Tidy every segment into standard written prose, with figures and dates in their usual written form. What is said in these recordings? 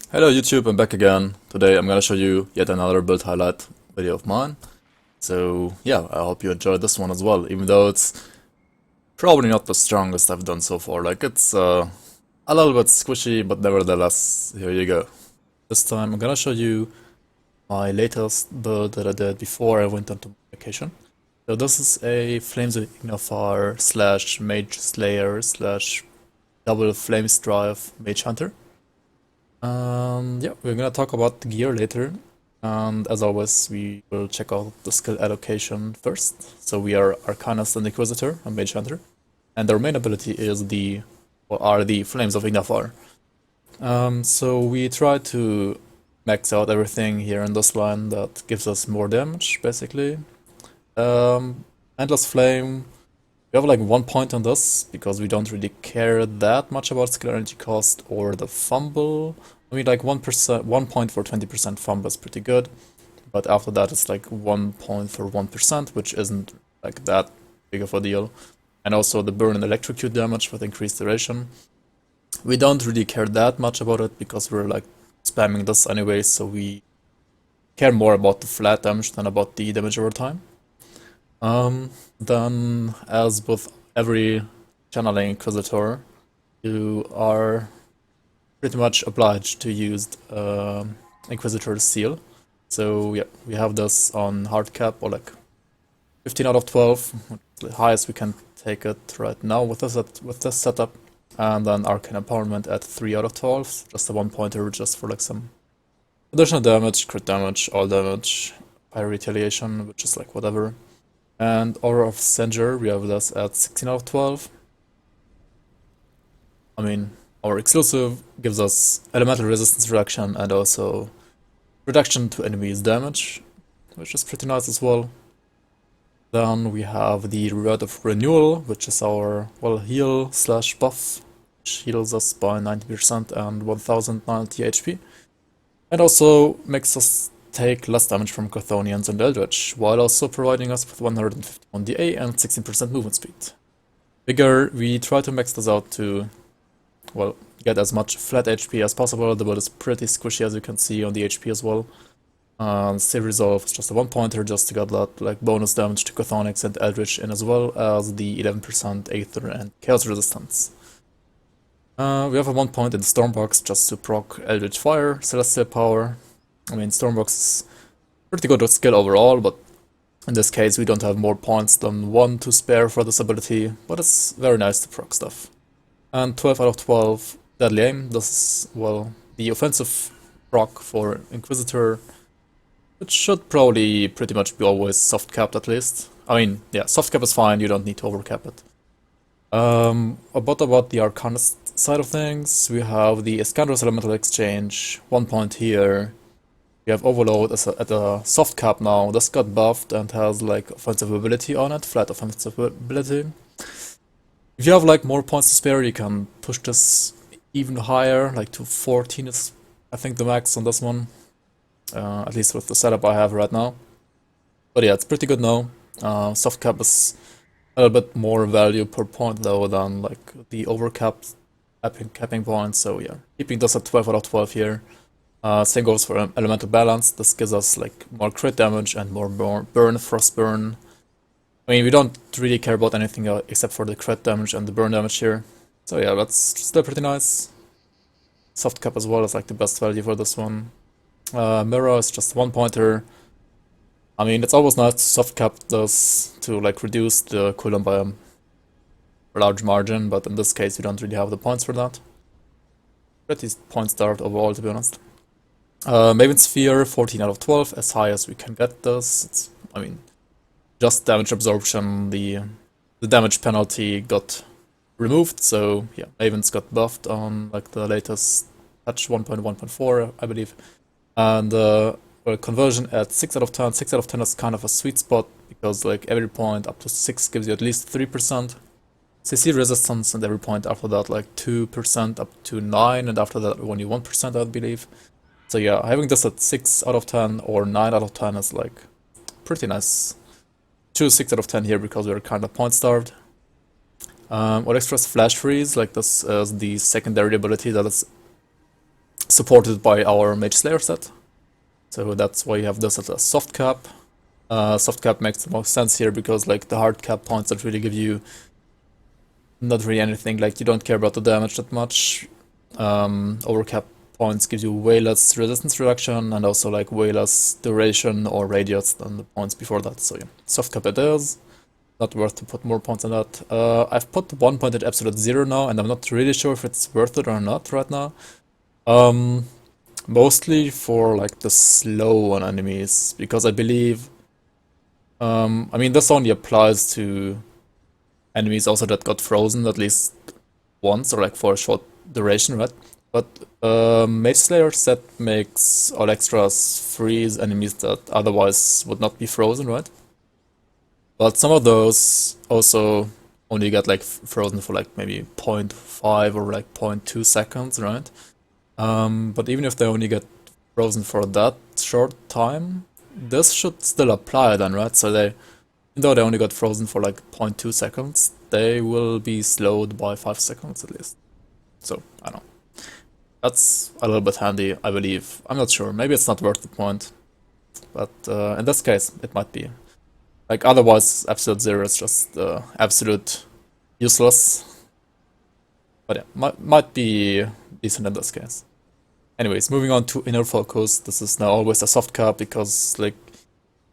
Hello YouTube, I'm back again. Today I'm gonna show you yet another build highlight video of mine. So yeah, I hope you enjoyed this one as well, even though it's probably not the strongest I've done so far. Like it's a little bit squishy, but nevertheless, here you go. This time I'm gonna show you my latest build that I did before I went on to vacation. So this is a Flames of Ignifier slash Mage Slayer slash double Flame Strive Mage Hunter. Yeah, we're gonna talk about the gear later, and as always, we will check out the skill allocation first. So we are Arcanist and Inquisitor, a Mage Hunter, and our main ability is are the Flames of Ignifier. So we try to max out everything here in this line that gives us more damage, basically. Endless Flame. We have like 1 point on this because we don't really care that much about skill energy cost or the fumble. I mean, like 1%, 1 point for 20% fumble is pretty good, but after that it's like 1 point for 1%, which isn't like that big of a deal. And also the burn and electrocute damage with increased duration. We don't really care that much about it because we're like spamming this anyway, so we care more about the flat damage than about the damage over time. Then, as with every channeling Inquisitor, you are pretty much obliged to use Inquisitor's Seal. So yeah, we have this on hard cap, or like 15 out of 12, the highest we can take it right now with this setup. And then Arcane Empowerment at 3 out of 12, just a 1-pointer just for like some additional damage, crit damage, all damage, Fire Retaliation, which is like whatever. And Aura of Sanger, we have this at 16 out of 12. I mean, our exclusive gives us elemental resistance reduction and also reduction to enemies' damage, which is pretty nice as well. Then we have the Reward of Renewal, which is our, well, heal slash buff, which heals us by 90% and 1090 HP. And also makes us take less damage from Chthonians and Eldritch, while also providing us with 151 DA and 16% movement speed. Bigger, we try to max this out to, well, get as much flat HP as possible. The build is pretty squishy, as you can see on the HP as well. Save Resolve is just a 1-pointer just to get that like bonus damage to Chthonics and Eldritch in, as well as the 11% Aether and Chaos resistance. We have a 1 point in Stormbox just to proc Eldritch Fire, Celestial Power. I mean, Stormbox is pretty good with skill overall, but in this case we don't have more points than 1 to spare for this ability, but it's very nice to proc stuff. And 12 out of 12 Deadly Aim. This is, well, the offensive proc for Inquisitor, which should probably pretty much be always soft capped at least. I mean, yeah, soft cap is fine, you don't need to overcap it. About the Arcanist side of things, we have the Iskandros Elemental Exchange, 1 point here. We have Overload at a soft cap now. This got buffed and has like offensive ability on it, flat offensive ability. If you have like more points to spare, you can push this even higher, like to 14 is I think the max on this one. At least with the setup I have right now. But yeah, it's pretty good now. Soft cap is a little bit more value per point though than like the overcapped capping points. So yeah, keeping this at 12 out of 12 here. Same goes for Elemental Balance. This gives us like more crit damage and more burn, frost burn. I mean, we don't really care about anything except for the crit damage and the burn damage here. So yeah, that's still pretty nice. Soft cap as well is like the best value for this one. Mirror is just 1-pointer. I mean, it's always nice to soft cap this to like reduce the cooldown by a large margin, but in this case we don't really have the points for that. Pretty point starved overall, to be honest. Maven Sphere, 14 out of 12, as high as we can get this. It's, I mean, just damage absorption, the damage penalty got removed, so yeah, Maven's got buffed on like the latest patch 1.1.4, I believe. And well, conversion at 6 out of 10. 6 out of 10 is kind of a sweet spot because like every point up to 6 gives you at least 3%. CC resistance, and every point after that like 2% up to 9, and after that only 1%, I believe. So yeah, having this at 6 out of 10 or 9 out of 10 is like pretty nice. Choose 6 out of 10 here because we're kind of point starved. Or Express Flash Freeze, like this is the secondary ability that is supported by our Mage Slayer set. So that's why you have this as a soft cap. Soft cap makes the most sense here because like the hard cap points that really give you not really anything, like you don't care about the damage that much. Overcap points gives you way less resistance reduction and also like way less duration or radius than the points before that. So yeah, soft cap it is. Not worth to put more points on that. I've put 1 point at absolute 0 now, and I'm not really sure if it's worth it or not right now. Mostly for like the slow on enemies, because I believe, I mean, this only applies to enemies also that got frozen at least once or like for a short duration, right? But Mage Slayer set makes all extras freeze enemies that otherwise would not be frozen, right? But some of those also only get like frozen for like maybe 0.5 or like 0.2 seconds, right? But even if they only get frozen for that short time, this should still apply then, right? So they, even though they only got frozen for like 0.2 seconds, they will be slowed by 5 seconds at least. So, I don't know. That's a little bit handy, I believe. I'm not sure. Maybe it's not worth the point. But in this case, it might be. Like, otherwise, absolute 0 is just absolute useless. But yeah, might be decent in this case. Anyways, moving on to inner focus. This is now always a soft cap because, like,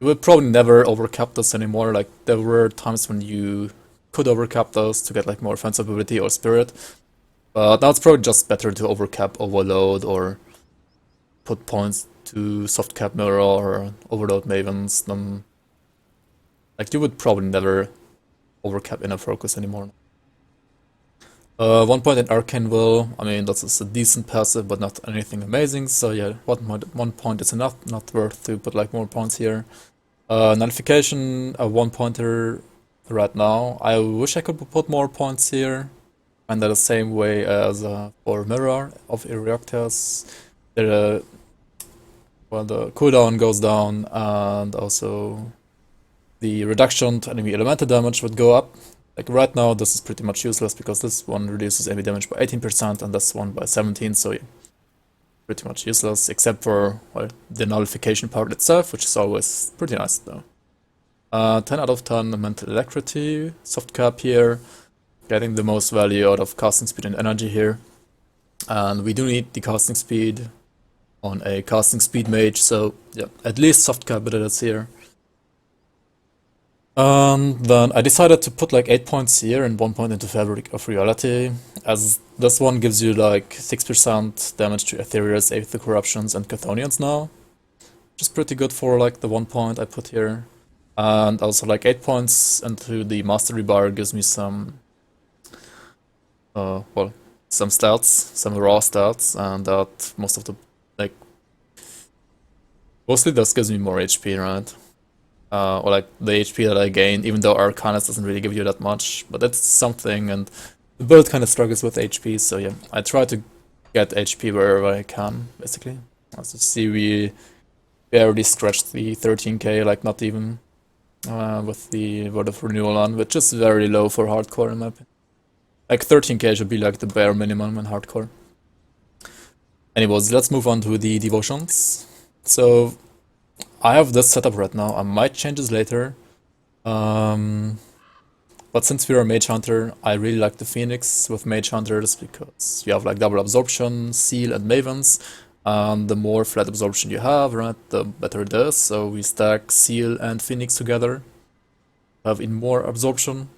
you will probably never overcap this anymore. Like, there were times when you could overcap those to get, like, more offensive ability or spirit. But now it's probably just better to overcap Overload or put points to soft cap Mirror or Overload Mavens than... Like, you would probably never overcap inner focus anymore. 1 point in Arcane Will, I mean, that's a decent passive, but not anything amazing, so yeah, 1 point is enough, not worth to put like more points here. Nullification, a 1-pointer right now. I wish I could put more points here, and the same way as for Mirror of Erectus. Well, the cooldown goes down, and also the reduction to enemy elemental damage would go up. Like right now, this is pretty much useless because this one reduces enemy damage by 18% and this one by 17%, so yeah, pretty much useless, except for, well, the nullification part itself, which is always pretty nice though. 10 out of 10 mental alacrity, soft cap here, getting the most value out of casting speed and energy here. And we do need the casting speed on a casting speed mage, so yeah, at least soft cap it is here. Then I decided to put like 8 points here and 1 point into Fabric of Reality, as this one gives you like 6% damage to Ethereals, Aether Corruptions, and Chthonians now, which is pretty good for like the 1 point I put here. And also like 8 points into the Mastery Bar gives me some, well, some stats, some raw stats, and that most of the, like, mostly this gives me more HP, right? Or like the HP that I gain, even though Arcanus doesn't really give you that much, but it's something, and the build kind of struggles with HP, so yeah, I try to get HP wherever I can, basically. As you see, we barely scratched the 13k, like not even, with the Word of Renewal on, which is very low for hardcore in my opinion. Like 13k should be like the bare minimum in hardcore. Anyways, let's move on to the devotions. So, I have this setup right now. I might change this later. But since we're a Mage Hunter, I really like the Phoenix with Mage Hunters because you have like double absorption, seal, and Mavens. And the more flat absorption you have, right, the better it is. So we stack seal and Phoenix together. Have even more absorption.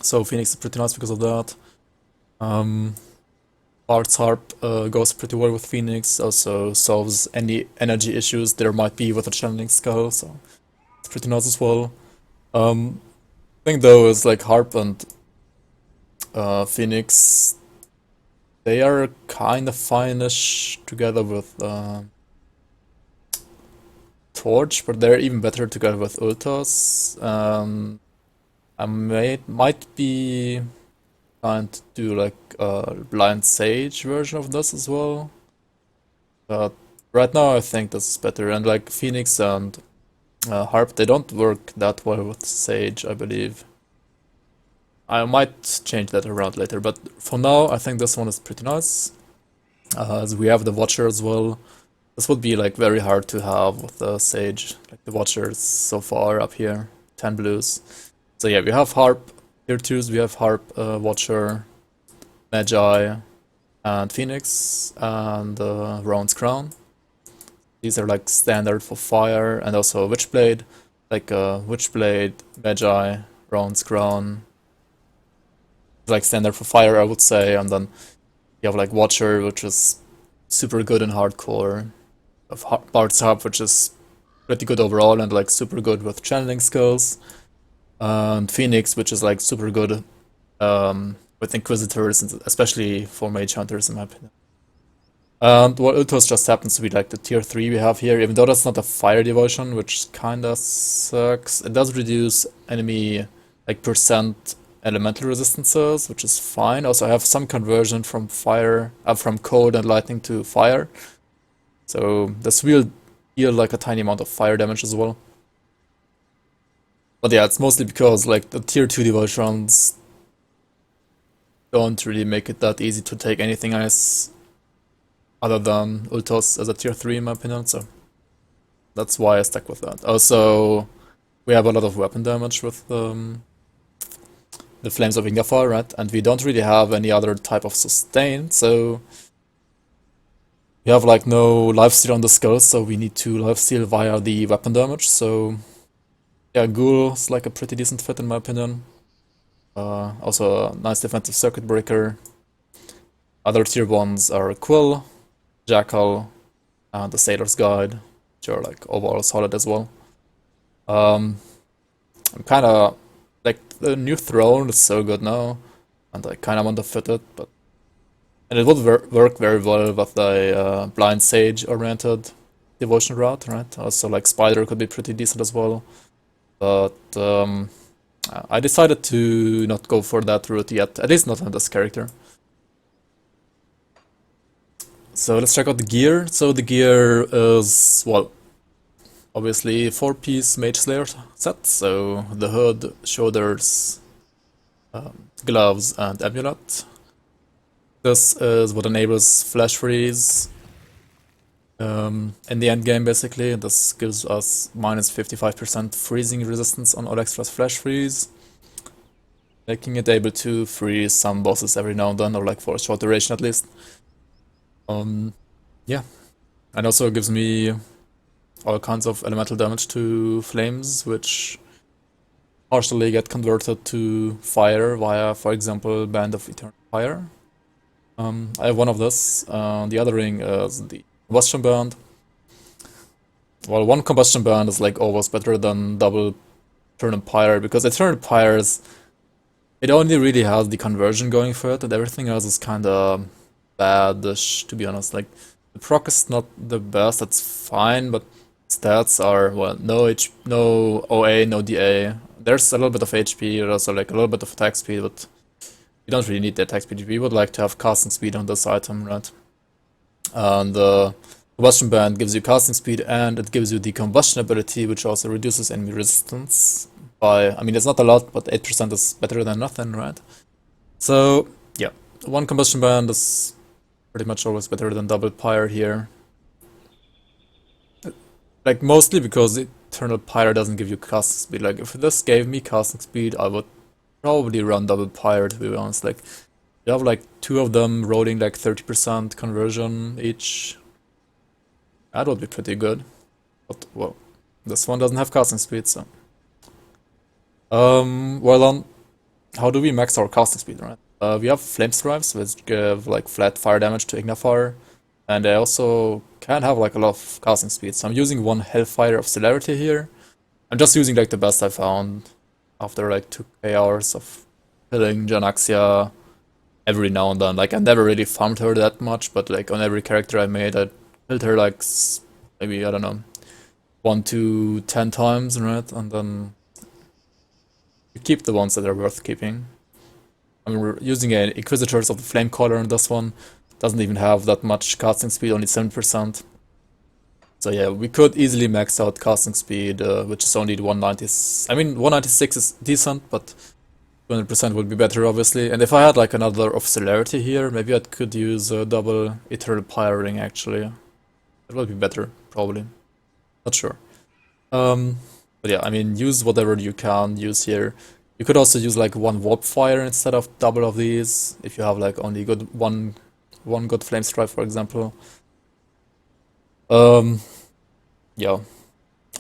So Phoenix is pretty nice because of that. Bard's Harp goes pretty well with Phoenix, also solves any energy issues there might be with a Channeling Skull, so it's pretty nice as well. Thing though is like Harp and Phoenix, they are kind of fine-ish together with Torch, but they're even better together with Ultas. I might be trying to do like a Blind Sage version of this as well. But right now I think this is better, and like Phoenix and Harp, they don't work that well with Sage, I believe. I might change that around later, but for now I think this one is pretty nice. As we have the Watcher as well. This would be like very hard to have with the Sage. Like the Watcher is so far up here, 10 blues. So yeah, we have Harp, tier 2s, we have Harp, Watcher, Magi, and Phoenix, and Round's Crown. These are like standard for fire, and also Witchblade, like Witchblade, Magi, Round's Crown. Like standard for fire, I would say, and then you have like Watcher, which is super good in hardcore. Of Bard's Harp, which is pretty good overall and like super good with channeling skills. And Phoenix, which is like super good with Inquisitors, and especially for Mage Hunters, in my opinion. And what Ultos just happens to be like the tier 3 we have here, even though that's not a fire devotion, which kinda sucks. It does reduce enemy like percent elemental resistances, which is fine. Also, I have some conversion from fire, from cold and lightning to fire. So this will deal like a tiny amount of fire damage as well. But yeah, it's mostly because like the tier 2 devotions don't really make it that easy to take anything else other than Ultos as a tier 3 in my opinion, so that's why I stuck with that. Also, we have a lot of weapon damage with the Flames of Ingafar, right? And we don't really have any other type of sustain, so we have like no lifesteal on the skulls, so we need to lifesteal via the weapon damage, so yeah, Ghoul is like a pretty decent fit in my opinion. Also a nice defensive circuit breaker. Other tier 1s are Quill, Jackal, and the Sailor's Guide, which are like overall solid as well. I'm kinda like the new throne is so good now, and I kinda want to fit it, but and it would work very well with the blind sage oriented devotion route, right? Also like Spider could be pretty decent as well, but I decided to not go for that route yet, at least not on this character. So let's check out the gear. So the gear is, well, obviously 4-piece Mage Slayer set. So the hood, shoulders, gloves, and amulet. This is what enables flash freeze in the end game basically. This gives us minus 55% freezing resistance on all extras flash freeze, making it able to freeze some bosses every now and then, or like for a short duration at least. Yeah, and also gives me all kinds of elemental damage to flames, which partially get converted to fire via, for example, Band of Eternal Fire. I have one of this. The other ring is the Combustion Band. Well, one Combustion Band is like always better than double Eternal Pyre, because Eternal Pyre is, it only really has the conversion going for it, and everything else is kinda bad-ish, to be honest. Like, the proc is not the best, that's fine, but stats are, well, no OA, no DA. There's a little bit of HP, there's also like a little bit of attack speed, but you don't really need the attack speed. We would like to have casting speed on this item, right? And the Combustion Band gives you casting speed, and it gives you the Combustion ability, which also reduces enemy resistance by, I mean, it's not a lot, but 8% is better than nothing, right? So, yeah, one Combustion Band is pretty much always better than double Pyre here. Like, mostly because Eternal Pyre doesn't give you casting speed. Like, if this gave me casting speed, I would probably run double Pyre, to be honest. Like, you have like 2 of them rolling like 30% conversion each. That would be pretty good. But, well, this one doesn't have casting speed, so. Well then, how do we max our casting speed, right? We have Flame Stripes, which give like flat fire damage to Ignafire, and they also can have like a lot of casting speed. So I'm using one Hellfire of Celerity here. I'm just using like the best I found after like 2k hours of killing Janaxia every now and then. Like, I never really farmed her that much, but like on every character I made, I killed her like maybe, I don't know, 1 to 10 times, right? And then you keep the ones that are worth keeping. I'm using an Inquisitors of the Flame Caller on this one. Doesn't even have that much casting speed, only 7%. So yeah, we could easily max out casting speed, which is only 190. I mean, 196 is decent, but 200% would be better, obviously. And if I had like another of celerity here, maybe I could use a double eternal pyring actually. It would be better, probably. Not sure. But yeah, I mean, use whatever you can use here. You could also use like one warpfire instead of double of these, if you have like only good one good flame strike, for example. Yeah.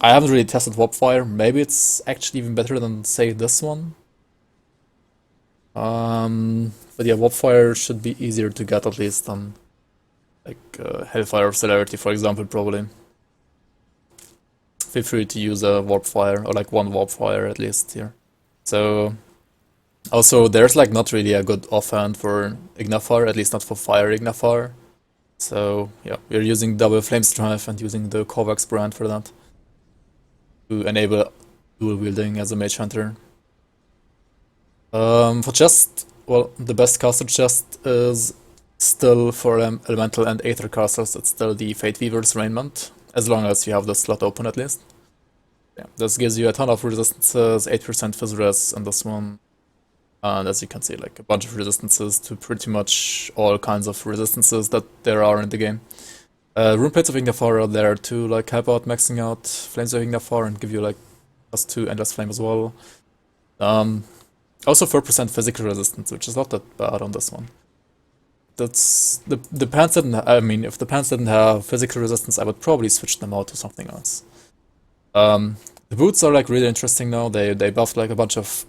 I haven't really tested warpfire. Maybe it's actually even better than say this one. But yeah, warpfire should be easier to get at least than like Hellfire of Celerity, for example, probably. Feel free to use a warpfire or like one warpfire at least here. So also there's like not really a good offhand for Ignafar, at least not for fire Ignafar. So yeah, we're using double flame strife and using the Kovacs brand for that to enable dual wielding as a mage hunter. For chest, well, the best caster chest is still for elemental and aether casters. It's still the Fate Weaver's Raiment, as long as you have the slot open at least. Yeah, this gives you a ton of resistances, 8% fizz res in this one. And as you can see, like a bunch of resistances to pretty much all kinds of resistances that there are in the game. Rune Plates of Ignafar are there to like help out maxing out Flames of Ignafar and give you like +2 Endless Flame as well. Also 4% physical resistance, which is not that bad on this one. That's the pants didn't. I mean, if the pants didn't have physical resistance, I would probably switch them out to something else. The boots are like really interesting now. They buffed like a bunch of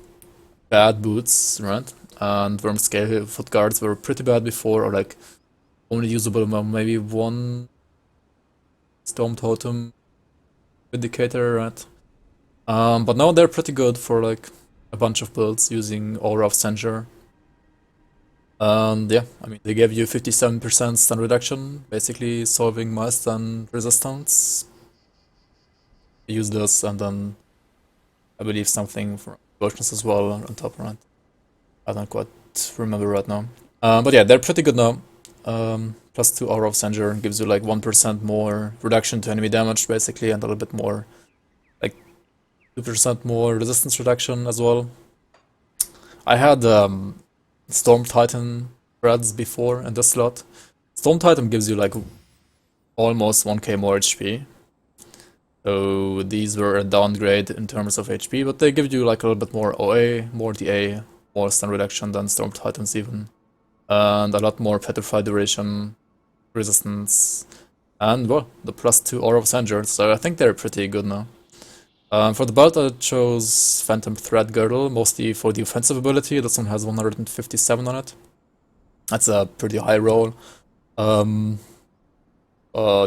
bad boots, right? And Worm Scale foot guards were pretty bad before, or like only usable among maybe one Storm Totem Indicator, right? But now they're pretty good for like a bunch of builds using Aura of Censure. And yeah, I mean, they gave you 57% stun reduction, basically solving my stun resistance. Use this, and then I believe something for potions as well on top, right? I don't quite remember right now. But yeah, they're pretty good now. +2 Aura of Censure gives you like 1% more reduction to enemy damage, basically, and a little bit more, like 2% more resistance reduction as well. I had Storm Titan threads before in this slot. Storm Titan gives you like almost 1k more HP. So these were a downgrade in terms of HP, but they give you like a little bit more OA, more DA, more stun reduction than Storm Titans even. And a lot more Petrify duration, resistance, and well, the +2 Aura of Censure, so I think they're pretty good now. For the belt I chose Phantom Thread Girdle, mostly for the offensive ability. This one has 157 on it. That's a pretty high roll. But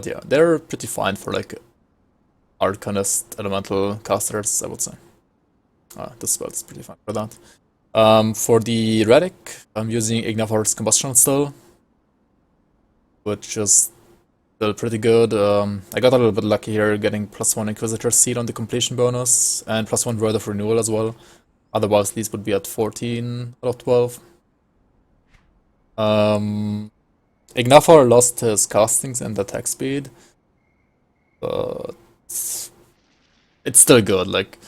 yeah, they're pretty fine for like Arcanist elemental casters, I would say. This belt is pretty fine for that. For the Relic, I'm using Ignafar's Combustion still, which is still pretty good. I got a little bit lucky here, getting +1 Inquisitor Seed on the completion bonus, and +1 Word of Renewal as well. Otherwise, these would be at 14 out of 12. Ignafar lost his castings and attack speed, but it's still good. Like,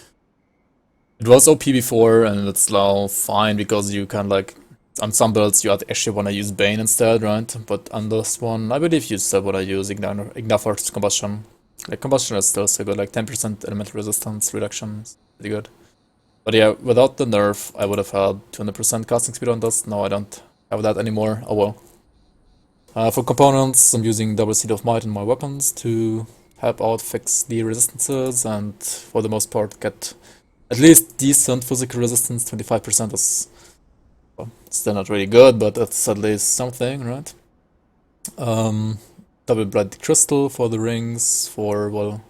it was OP before, and it's now fine because you can like, on some builds you actually want to use Bane instead, right? But on this one, I believe you still want to use Ignafar's Combustion. Like, Combustion is still so good, like 10% elemental resistance reduction is pretty good. But yeah, without the nerf, I would have had 200% casting speed on this. Now I don't have that anymore. Oh well. For components, I'm using Double Seed of Might in my weapons to help out fix the resistances, and for the most part get at least decent physical resistance. 25% is, well, still not really good, but it's at least something, right? Double Blood Crystal for the rings, for, well,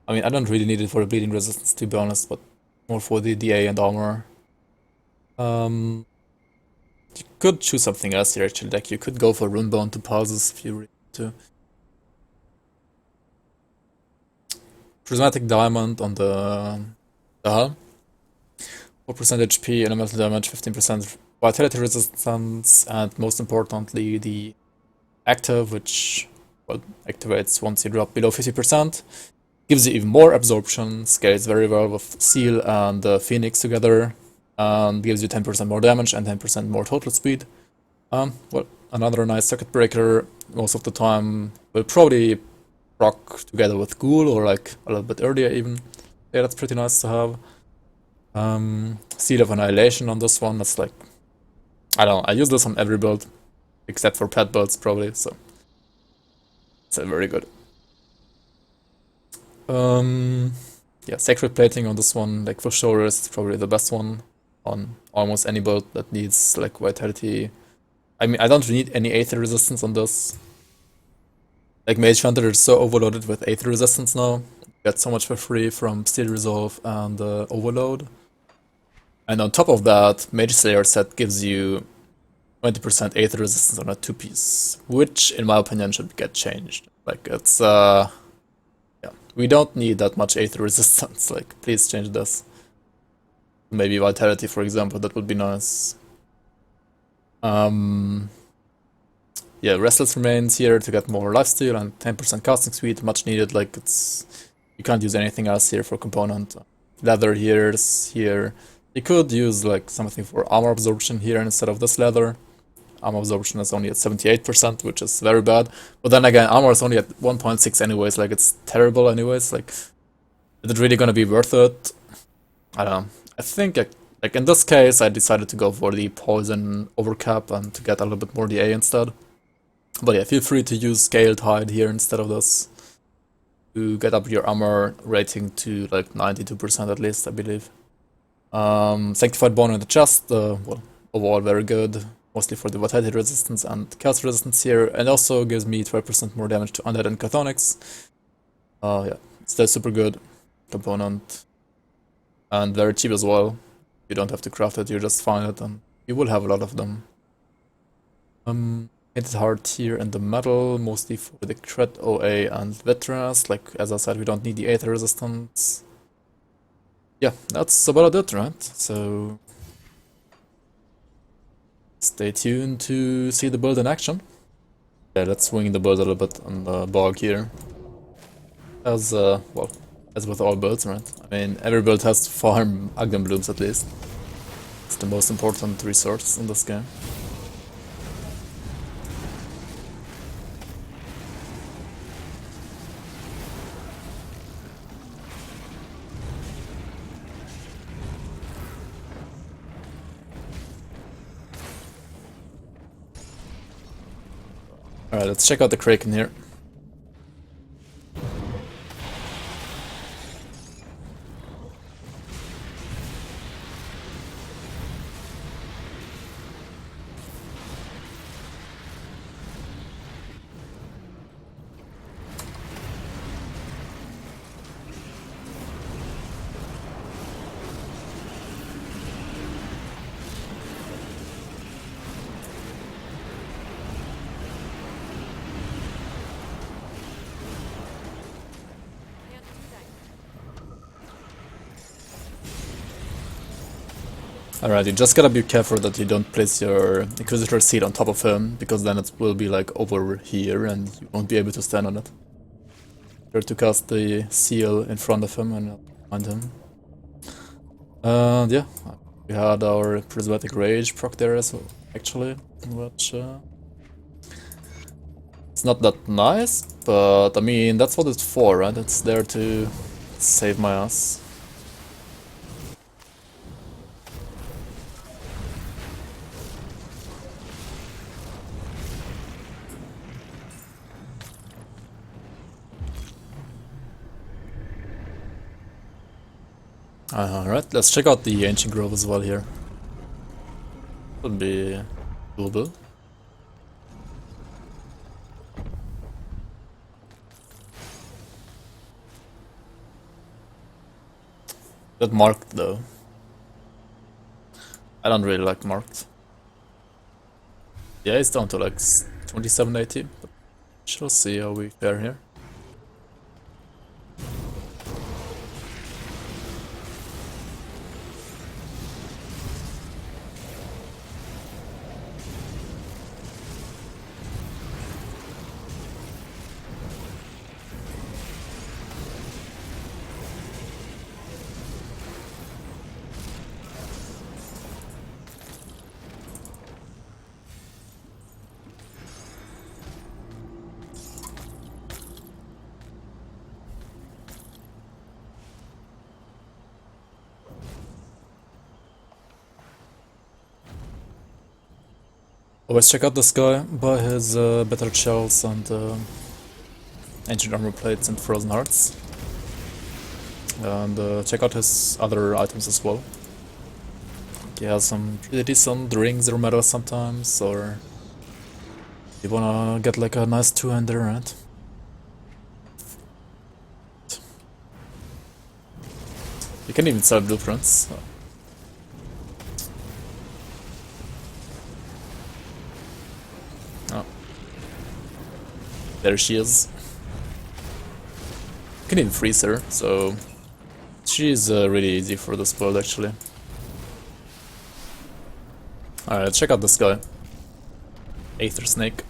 I mean, I don't really need it for the bleeding resistance, to be honest, but more for the DA and armor. You could choose something else here, actually. Like, you could go for Runebound to Pulses if you really want to. Prismatic Diamond on the hull. 4% HP, elemental damage, 15% vitality resistance, and most importantly, the active, which, well, activates once you drop below 50%. Gives you even more absorption, scales very well with Seal and Phoenix together. and gives you 10% more damage and 10% more total speed. Well, another nice circuit breaker. Most of the time will probably proc together with Ghoul or like a little bit earlier even. Yeah, that's pretty nice to have. Seal of Annihilation on this one. That's like, I don't know, I use this on every build except for pet builds probably, so it's very good. Yeah, Sacred Plating on this one, like for sure, is probably the best one on almost any build that needs like Vitality. I mean, I don't need any Aether resistance on this. Like Mage Hunter is so overloaded with Aether resistance now. You get so much for free from Steel Resolve and Overload. And on top of that, Mage Slayer set gives you 20% Aether resistance on a 2-piece, which in my opinion should get changed. Like it's yeah, we don't need that much Aether resistance. Like please change this. Maybe Vitality, for example, that would be nice. Yeah, Restless remains here to get more lifesteal and 10% casting speed, much needed. Like it's, you can't use anything else here for component. Leather here is here. You could use like something for armor absorption here instead of this leather. Armor absorption is only at 78%, which is very bad. But then again, armor is only at 1.6 anyways. Like it's terrible anyways. Like, is it really gonna be worth it? I don't know. I think like in this case, I decided to go for the poison overcap and to get a little bit more DA instead. But yeah, feel free to use Scaled Hide here instead of this to get up your armor rating to like 92% at least, I believe. Sanctified Bone in the chest, well, overall very good, mostly for the Vitality resistance and Chaos resistance here, and also gives me 12% more damage to Undead and Chthonics. Yeah, still super good component, and very cheap as well. You don't have to craft it, you just find it, and you will have a lot of them. It's hard here in the metal, mostly for the crit OA and Veterans. Like, as I said, we don't need the Aether resistance. Yeah, that's about it, right? So, stay tuned to see the build in action. Yeah, let's swing the build a little bit on the bog here. As, well, as with all builds, right? I mean, every build has to farm Ugdenblooms at least. It's the most important resource in this game. Alright, let's check out the Kraken here. Alright, you just gotta be careful that you don't place your Inquisitor seat on top of him, because then it will be like over here and you won't be able to stand on it. Try to cast the seal in front of him and find him. And yeah, we had our Prismatic Rage proc there as well, actually, which it's not that nice, but I mean, that's what it's for, right? It's there to save my ass. Alright, let's check out the Ancient Grove as well here. Would be doable. But marked though. I don't really like marked. Yeah, it's down to like 2780, but we'll see how we fare here. Always check out this guy, buy his better shells and ancient armor plates and frozen hearts. And check out his other items as well. He has some pretty decent rings or medals sometimes, or you wanna get like a nice two-hander, right? You can even sell blueprints. Oh. There she is. You can even freeze her, so she's really easy for this build actually. Alright, check out this guy. Aether Snake.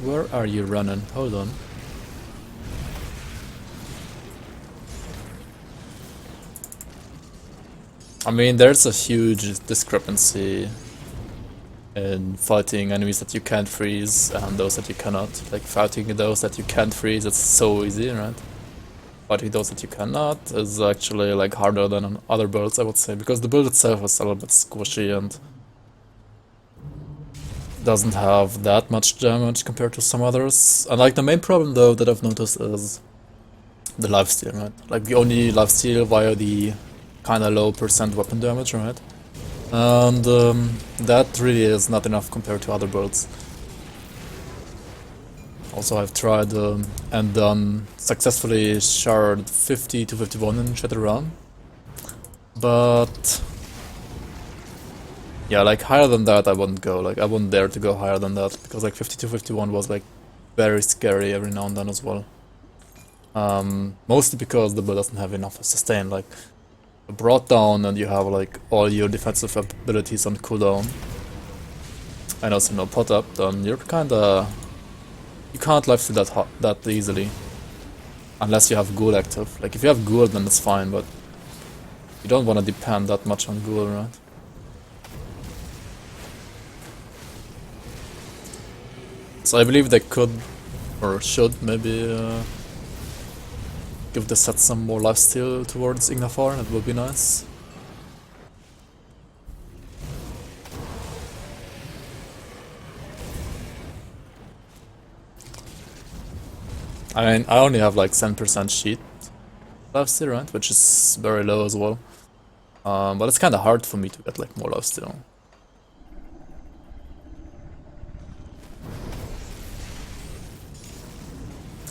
Where are you running? Hold on. I mean, there's a huge discrepancy in fighting enemies that you can't freeze and those that you cannot. Like, fighting those that you can't freeze, it's so easy, right? Fighting those that you cannot is actually like harder than on other builds, I would say, because the build itself is a little bit squishy and doesn't have that much damage compared to some others. And like the main problem though that I've noticed is the lifesteal, right? Like we only lifesteal via the kinda low % weapon damage, right? And that really is not enough compared to other builds. Also I've tried and done successfully shard 50 to 51 in Shatter Run, but yeah, like higher than that I wouldn't go. Like I wouldn't dare to go higher than that because like 52-51 was like very scary every now and then as well. Mostly because the build doesn't have enough sustain. Like brought down and you have like all your defensive abilities on cooldown and also no pot up, then you're kinda, you can't lifesteal that easily unless you have Ghoul active. Like if you have Ghoul then it's fine, but you don't want to depend that much on Ghoul, right? So I believe they could, or should, maybe give the set some more lifesteal towards Ignafar, that would be nice. I mean, I only have like 10% sheet lifesteal, right? Which is very low as well. But it's kinda hard for me to get like more lifesteal.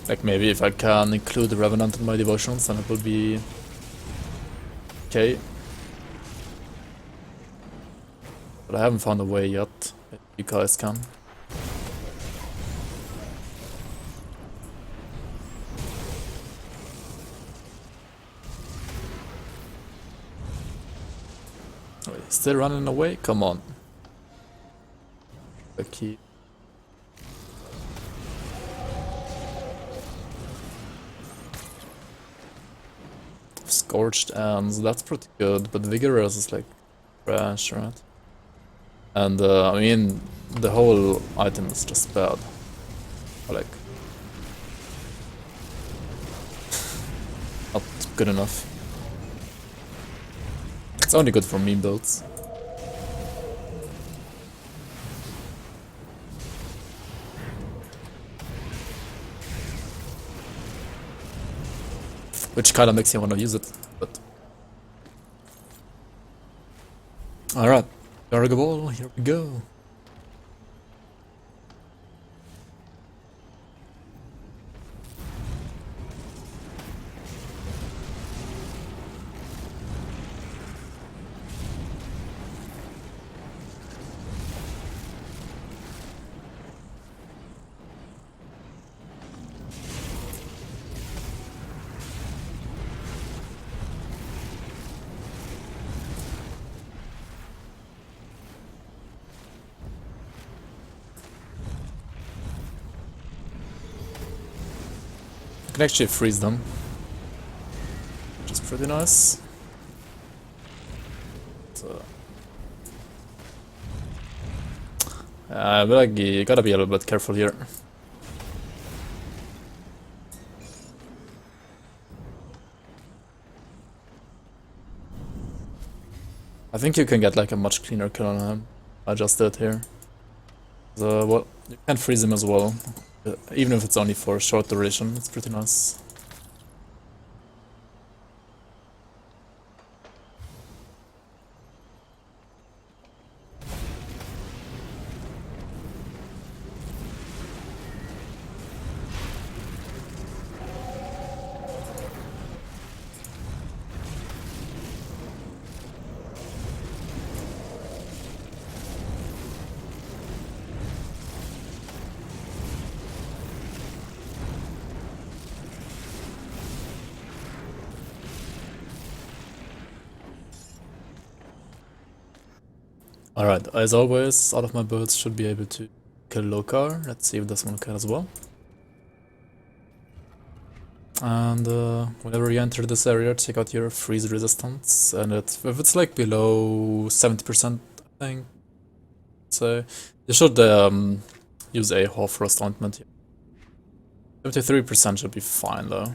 Like maybe if I can include the Revenant in my devotions, then it will be okay. But I haven't found a way yet. If you guys can. Wait, still running away? Come on. Okay. Scorched Ends, that's pretty good, but Vigorous is like trash, right? And I mean, the whole item is just bad. Like, not good enough. It's only good for meme builds. Which kinda makes you wanna use it, but... Alright, Gargabol, here we go. can actually freeze them, which is pretty nice. So, but like, you gotta be a little bit careful here. I think you can get like a much cleaner kill on him. I just did here. So, well, you can freeze him as well. Even if it's only for a short duration, it's pretty nice. Alright, as always, all of my birds should be able to kill Lokarr. Let's see if this one can as well. And whenever you enter this area, check out your freeze resistance. And if it's like below 70%, I think, so you should use a Hoarfrost ointment here. 73% should be fine though.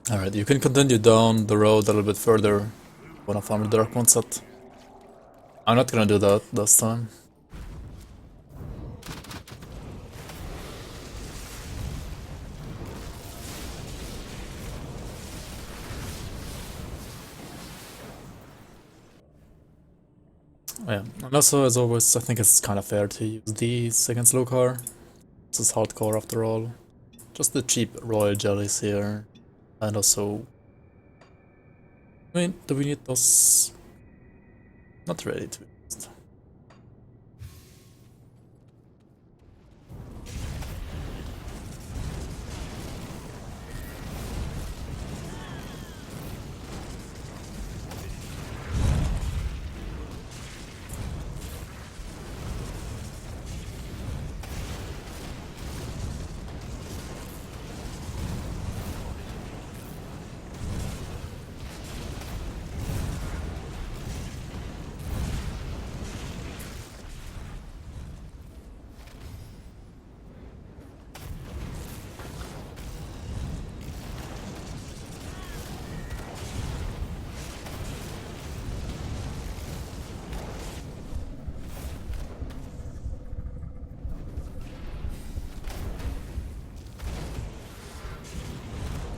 Alright, you can continue down the road a little bit further. Wanna farm the Dark One set. I'm not gonna do that this time. Yeah, and also as always, I think it's kind of fair to use these against Lokarr. This is hardcore after all. Just the cheap royal jellies here. And also, I mean, do we need those? Not ready to be honest.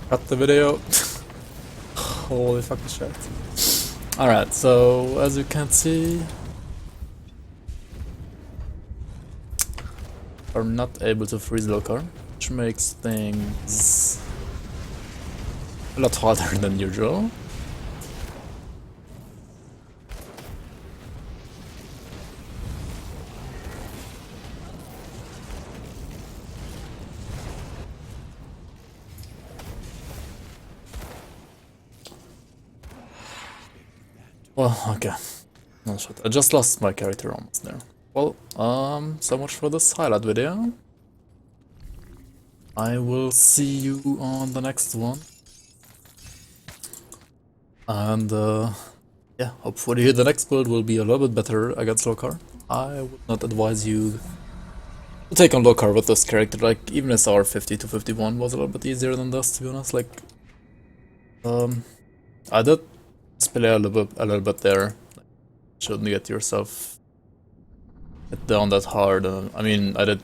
Cut the video. Holy fucking shit. Alright, so as you can see, we're not able to freeze Lokarr, which makes things a lot harder than usual. Well, okay. No shit. I just lost my character almost there. Well, so much for this highlight video. I will see you on the next one. And yeah, hopefully the next build will be a little bit better against Lokarr. I would not advise you to take on Lokarr with this character. Like, even his R50 to 51 was a little bit easier than this, to be honest. Like, I did play a little bit there. Shouldn't get yourself hit down that hard. I mean, I did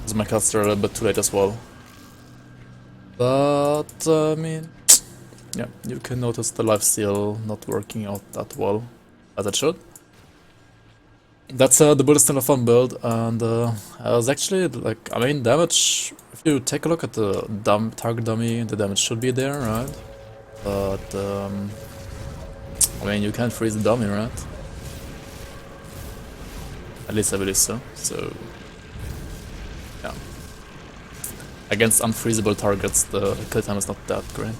use my caster a little bit too late as well. But, I mean, yeah, you can notice the lifesteal not working out that well as it should. That's the build is still a fun build, and I was actually like, I mean, damage. If you take a look at the target dummy, the damage should be there, right? But I mean, you can't freeze the dummy, right? At least I believe so. So yeah, against unfreezable targets, the kill time is not that great.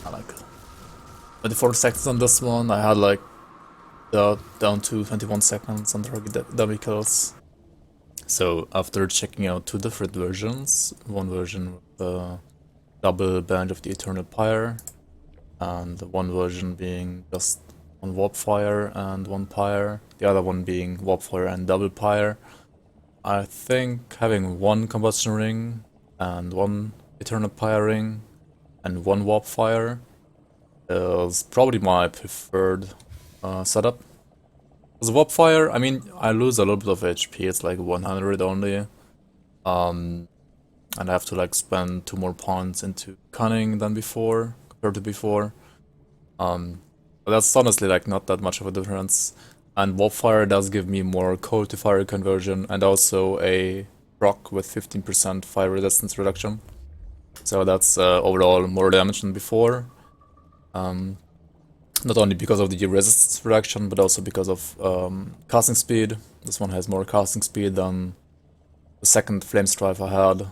I like it. 24 seconds on this one. I had like down to 21 seconds on target dummy kills. So after checking out two different versions, one version with the double band of the Eternal Pyre, and one version being just one warpfire and one pyre, the other one being warpfire and double pyre, I think having one combustion ring and one Eternal Pyre ring and one warpfire is probably my preferred setup. Because warpfire, I mean, I lose a little bit of HP, it's like 100 only. And I have to like spend 2 more points into cunning than before, compared to before. But that's honestly like not that much of a difference. And warpfire does give me more cold to fire conversion and also a proc with 15% fire resistance reduction. So that's overall more damage than before. Not only because of the resistance reduction, but also because of casting speed. This one has more casting speed than the second flame strife I had.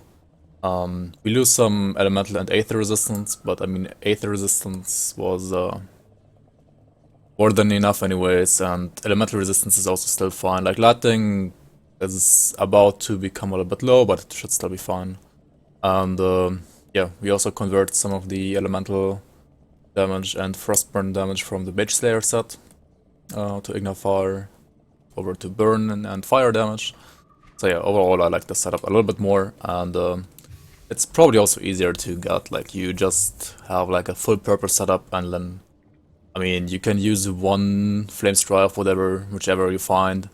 We lose some elemental and aether resistance, but I mean, aether resistance was more than enough anyways, and elemental resistance is also still fine. Like, lighting is about to become a little bit low, but it should still be fine. And yeah, we also convert some of the elemental damage and frostburn damage from the Mage Slayer set to Ignifire over to burn and fire damage. So yeah, overall I like the setup a little bit more, and it's probably also easier to get. Like, you just have like a full purpose setup, and then I mean, you can use one flame strife, whichever you find,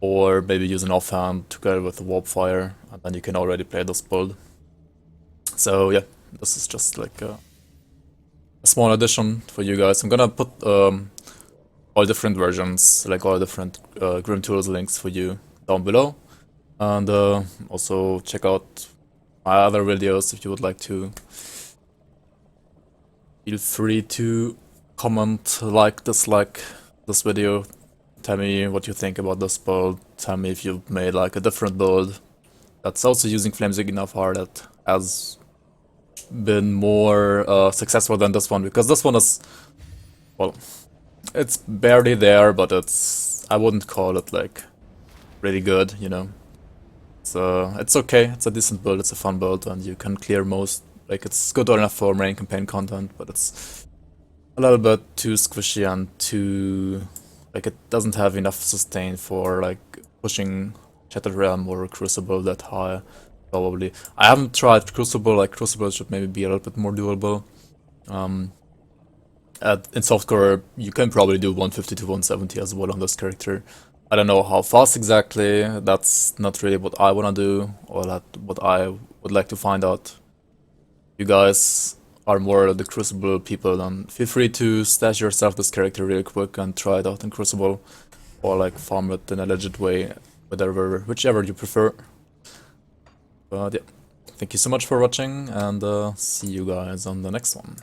or maybe use an offhand together with the warpfire, and then you can already play this build. So yeah, this is just like a small addition for you guys. I'm gonna put all different versions, like all different Grim Tools links for you down below. And also check out my other videos if you would like to. Feel free to comment, like, dislike this video. Tell me what you think about this build. Tell me if you've made like a different build that's also using Flames Ignifire that has been more successful than this one, because this one is, well, it's barely there, but I wouldn't call it like really good, you know. It's okay, it's a decent build, it's a fun build, and you can clear most, like, it's good enough for main campaign content, but it's a little bit too squishy and too, like, it doesn't have enough sustain for like pushing Shattered Realm or Crucible that high. Probably. I haven't tried Crucible, like Crucible should maybe be a little bit more doable. In softcore, you can probably do 150 to 170 as well on this character. I don't know how fast exactly, that's not really what I wanna do, or what I would like to find out. You guys are more the Crucible people, then feel free to stash yourself this character real quick and try it out in Crucible, or like farm it in a legit way, whichever you prefer. But yeah, thank you so much for watching, and see you guys on the next one.